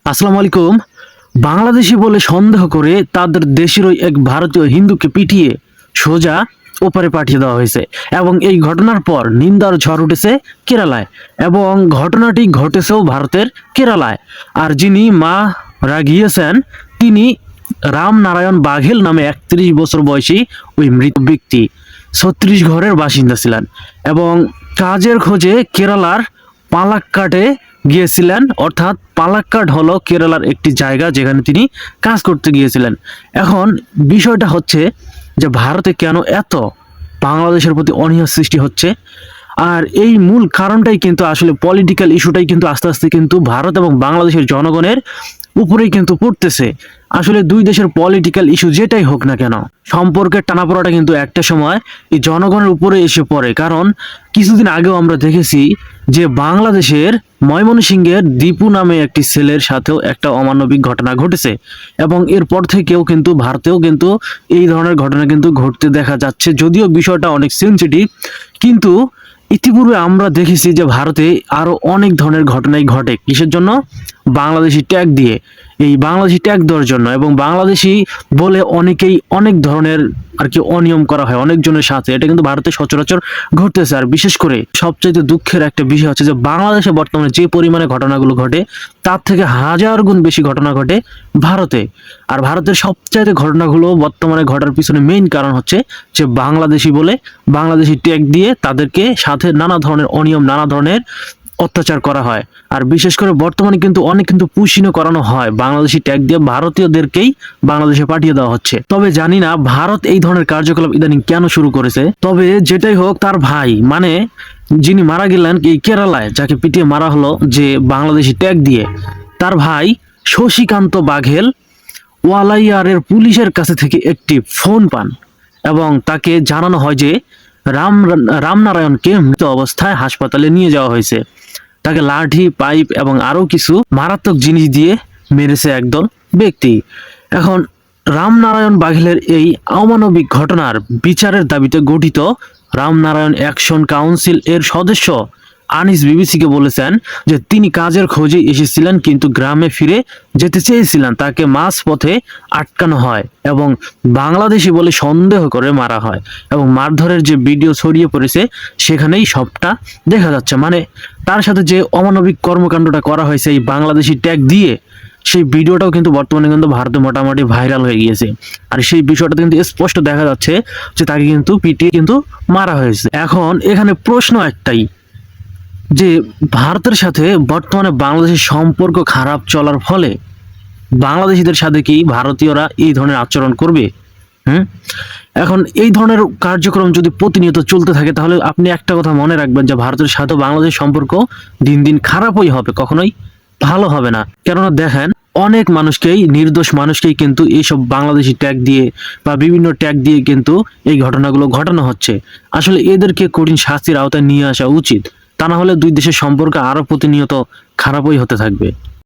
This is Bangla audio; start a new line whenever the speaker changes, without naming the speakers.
আসসালামু আলাইকুম। বাংলাদেশি বলে সন্দেহ করে তাদের দেশেরই এক ভারতীয় হিন্দুকে পিটিয়ে সোজা ওপারে পাঠিয়ে দেওয়া হয়েছে এবং এই ঘটনার পর নিন্দার ঝড় উঠেছে কেরালায় এবং ঘটনাটি ঘটেছেও ভারতের কেরালায়। আর যিনি মারা গিয়েছেন তিনি রামনারায়ণ বাঘেল নামে 31 বছর বয়সী ওই মৃত ব্যক্তি 36 ঘরের বাসিন্দা ছিলেন এবং কাজের খোঁজে কেরালার পালাক্কাডে গিয়েছিলেন। অর্থাৎ পালাক্কাড হলো কেরালার একটি জায়গা যেখানে তিনি কাজ করতে গিয়েছিলেন। এখন বিষয়টা হচ্ছে যে ভারতে কেন এত বাংলাদেশের প্রতি অনীহা সৃষ্টি হচ্ছে, আর এই মূল কারণটাই কিন্তু আসলে পলিটিক্যাল ইস্যুটাই কিন্তু আস্তে আস্তে কিন্তু ভারত এবং বাংলাদেশের জনগণের উপরেই কিন্তু পড়তেছে। আসলে দুই দেশের পলিটিক্যাল ইস্যু যেটাই হোক না কেন, সম্পর্কের টানাপোড়াটা কিন্তু একটা সময় এই জনগণের উপরে এসে পড়ে। কারণ কিছুদিন আগেও আমরা দেখেছি যে বাংলাদেশের ময়মনসিংহের দীপু নামে একটি ছেলের সাথেও একটা অমানবিক ঘটনা ঘটেছে এবং এরপর থেকেও কিন্তু ভারতেও কিন্তু এই ধরনের ঘটনা কিন্তু ঘটতে দেখা যাচ্ছে। যদিও বিষয়টা অনেক সেন্সিটিভ, কিন্তু ইতিপূর্বে আমরা দেখেছি যে ভারতে আরো অনেক ধরনের ঘটনাই ঘটে। কিসের জন্য? বাংলাদেশি ট্যাগ দিয়ে, এই বাংলাদেশি ট্যাগ দেওয়ার জন্য। এবং বাংলাদেশি বলে অনেকেই অনেক ধরনের আর কি অনিয়ম করা হয় অনেকজনের সাথে। এটা কিন্তু ভারতে সচরাচর ঘটতেছে। আর বিশেষ করে সবচেয়ে দুঃখের একটা বিষয় হচ্ছে যে বাংলাদেশে বর্তমানে যে পরিমাণে ঘটনাগুলো ঘটে তার থেকে হাজার গুণ বেশি ঘটনা ঘটে ভারতে। আর ভারতের সবচাইতে ঘটনাগুলো বর্তমানে ঘটার পিছনে মেইন কারণ হচ্ছে যে বাংলাদেশি বলে বাংলাদেশি ট্যাগ দিয়ে তাদেরকে সাথে নানা ধরনের অনিয়ম, নানা ধরনের অত্যাচার করা হয়। আর বিশেষ করে বর্তমানে কিন্তু অনেক কিন্তু পুশিনও করানো হয়, বাংলাদেশি ট্যাগ দিয়ে ভারতীয়দেরকেই বাংলাদেশে পাঠিয়ে দেওয়া হচ্ছে। তবে জানি না ভারত এই ধরনের কার্যকলাপ ইদানিং কেন শুরু করেছে। তবে যেটাই হোক, তার ভাই মানে যিনি মারা গেলেন এই কেরালায়, যাকে পিটিয়ে মারা হলো যে বাংলাদেশি ট্যাগ দিয়ে, তার ভাই শশীকান্ত বাঘেল ওয়ালাইয়ারের পুলিশের কাছে থেকে একটি ফোন পান এবং তাকে জানানো হয় যে রামনারায়ণকে মৃত অবস্থায় হাসপাতালে নিয়ে যাওয়া হয়েছে। তাকে লাঠি, পাইপ এবং আরো কিছু মারাত্মক জিনিস দিয়ে মেরেছে একদল ব্যক্তি। এখন রামনারায়ণ বাঘেলের এই অমানবিক ঘটনার বিচারের দাবিতে গঠিত রামনারায়ণ অ্যাকশন কাউন্সিল এর সদস্য আনিস বিবিসিকে বলেছেন যে তিনি কাজের খোঁজে এসেছিলেন, কিন্তু গ্রামে ফিরে যেতে চেয়েছিলেন। তাকে মাঝ পথে আটকানো হয় এবং বাংলাদেশি বলে সন্দেহ করে মারা হয় এবং মারধরের যে ভিডিও ছড়িয়ে পড়েছে সেখানেই সবটা দেখা যাচ্ছে। মানে তার সাথে যে অমানবিক কর্মকাণ্ডটা করা হয়েছে এই বাংলাদেশি ট্যাগ দিয়ে, সেই ভিডিওটাও কিন্তু বর্তমানে কিন্তু ভারতে মোটামুটি ভাইরাল হয়ে গিয়েছে। আর সেই বিষয়টা কিন্তু স্পষ্ট দেখা যাচ্ছে যে তাকে কিন্তু পিটিয়ে কিন্তু মারা হয়েছে। এখন এখানে প্রশ্ন একটাই, যে ভারতের সাথে বর্তমানে বাংলাদেশের সম্পর্ক খারাপ চলার ফলে বাংলাদেশিদের সাথে কি ভারতীয়রা এই ধরনের আচরণ করবে? এখন এই ধরনের কার্যক্রম যদি প্রতিনিয়ত চলতে থাকে তাহলে আপনি একটা কথা মনে রাখবেন যে ভারতের সাথে বাংলাদেশের সম্পর্ক দিন দিন খারাপই হবে, কখনোই ভালো হবে না। কেননা দেখেন, অনেক মানুষকেই, নির্দোষ মানুষকেই কিন্তু এইসব বাংলাদেশি ট্যাগ দিয়ে বা বিভিন্ন ট্যাগ দিয়ে কিন্তু এই ঘটনাগুলো ঘটানো হচ্ছে। আসলে এদেরকে কঠিন শাস্তির আওতায় নিয়ে আসা উচিত, তা না হলে দুই দেশের সম্পর্ক আরো প্রতিনিয়ত খারাপই হতে থাকবে।